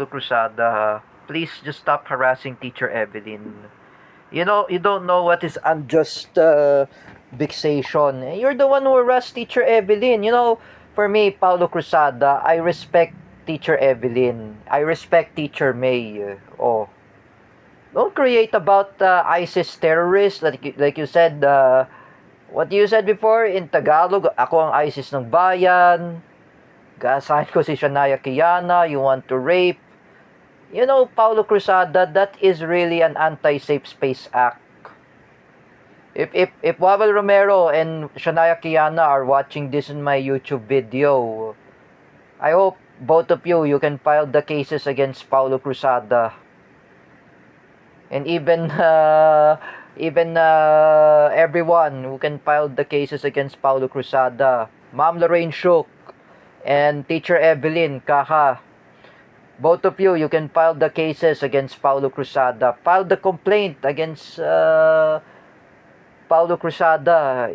Cruzada, please just stop harassing Teacher Evelyn. You don't know what is unjust vexation. You're the one who harassed Teacher Evelyn. For me, Paulo Cruzada, I respect Teacher Evelyn. I respect Teacher May. Oh, don't create about ISIS terrorists like you said. What you said before in Tagalog, ako ang ISIS ng bayan. Gaasahin ko si Shania Kiana. You want to rape. Paulo Cruzada, that is really an anti-safe space act. If Wawel Romero and Shania Kiana are watching this in my YouTube video, I hope both of you can file the cases against Paulo Cruzada. And even everyone who can file the cases against Paulo Cruzada. Ma'am Lorraine Shook and Teacher Evelyn Kaha. Both of you can file the cases against Paulo Cruzada. File the complaint against Paulo Cruzada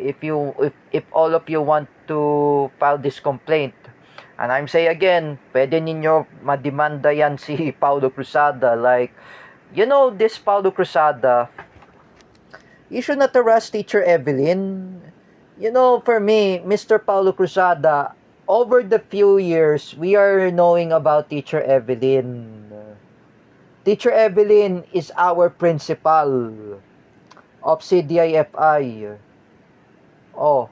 if all of you want to file this complaint. And I'm say again, pwede ninyo mademanda yan si Paulo Cruzada. Like, this Paulo Cruzada, you should not harass Teacher Evelyn. For me, Mr. Paulo Cruzada, over the few years, we are knowing about Teacher Evelyn. Teacher Evelyn is our principal of CDIFI. Oh,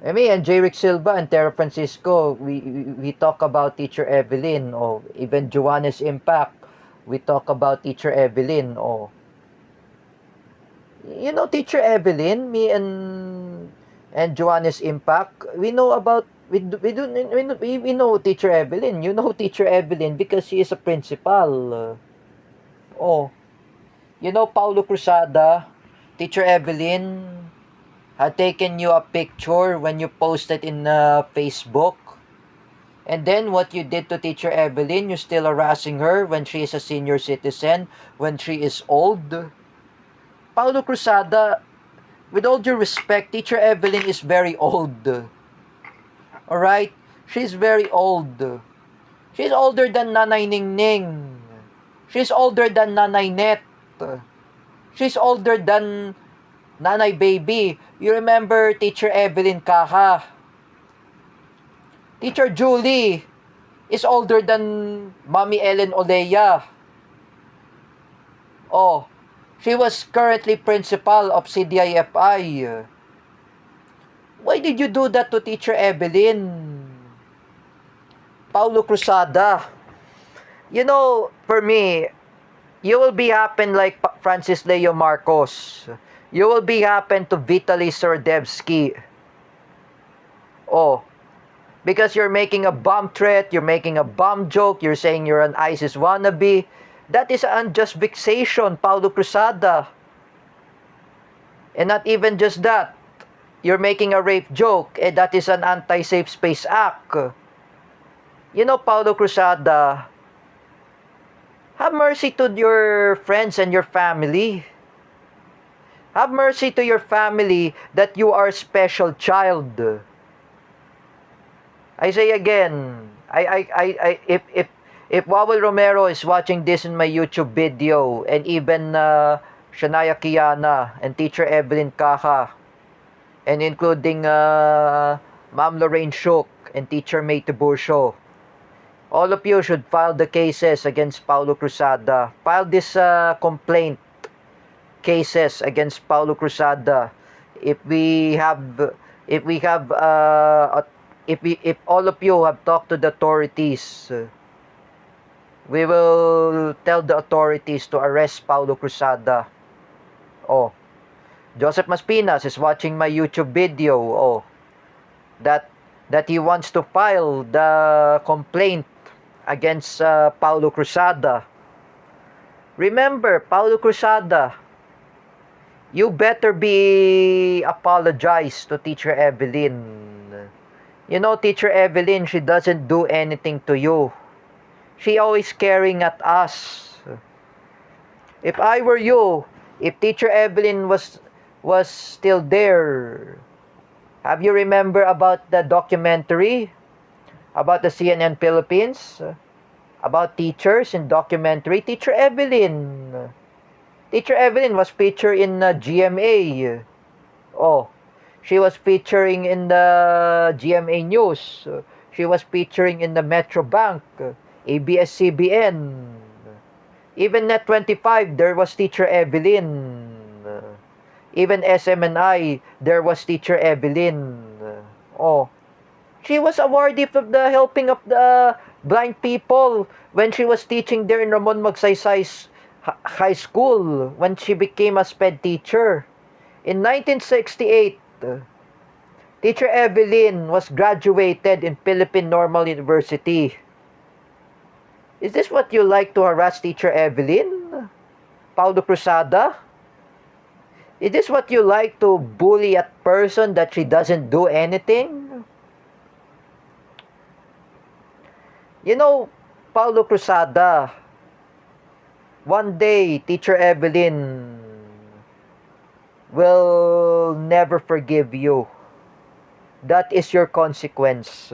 me and J. Rick Silva and Terra Francisco, we talk about Teacher Evelyn. Oh, even Joannes Impact, we talk about Teacher Evelyn. Oh, Teacher Evelyn, me and Joannes Impact, we know about we know Teacher Evelyn. You know Teacher Evelyn because she is a principal. Paulo Cruzada, Teacher Evelyn had taken you a picture when you posted in Facebook. And then what you did to Teacher Evelyn, you're still harassing her when she is a senior citizen, when she is old. Paulo Cruzada, with all due respect, Teacher Evelyn is very old. Alright? She's very old. She's older than Nanay Ningning. She's older than Nanay Net. She's older than Nanay Baby. You remember Teacher Evelyn Kaha. Teacher Julie is older than Mommy Ellen Olea. Oh, she was currently principal of CDIFI. Why did you do that to Teacher Evelyn? Paulo Cruzada. For me, you will be happen like Francis Leo Marcos. You will be happen to Vitaly Serdevsky. Oh, because you're making a bomb threat, you're making a bomb joke, you're saying you're an ISIS wannabe. That is unjust vexation, Paulo Cruzada. And not even just that. You're making a rape joke, and that is an anti-safe space act. Paulo Cruzada, have mercy to your friends and your family. Have mercy to your family that you are a special child. I say again, if Wawel Romero is watching this in my YouTube video, and even Shania Kiana and Teacher Evelyn Kaha, and including Ma'am Lorraine Shook and Teacher May Tiburcio, all of you should file the cases against Paulo Cruzada. File this complaint cases against Paulo Cruzada. If all of you have talked to the authorities, we will tell the authorities to arrest Paulo Cruzada. Oh, Joseph Maspinas is watching my YouTube video. Oh, that he wants to file the complaint against Paulo Cruzada. Remember, Paulo Cruzada, you better be apologize to Teacher Evelyn. Teacher Evelyn, she doesn't do anything to you. She always caring at us. If I were you, if Teacher Evelyn was still there, have you remember about the documentary about the CNN Philippines? about teachers in documentary, Teacher Evelyn. Teacher Evelyn was featured in GMA. Oh, she was featuring in the GMA News. She was featuring in the Metro Bank, ABS-CBN. Even Net25, there was Teacher Evelyn. Even SMNI, there was Teacher Evelyn. Oh, she was awarded for the helping of the blind people when she was teaching there in Ramon Magsaysay High School when she became a SPED teacher. In 1968, Teacher Evelyn was graduated in Philippine Normal University. Is this what you like to harass Teacher Evelyn? Paulo Cruzada? Is this what you like to bully a person that she doesn't do anything? You know, Paulo Cruzada, one day, Teacher Evelyn will never forgive you. That is your consequence.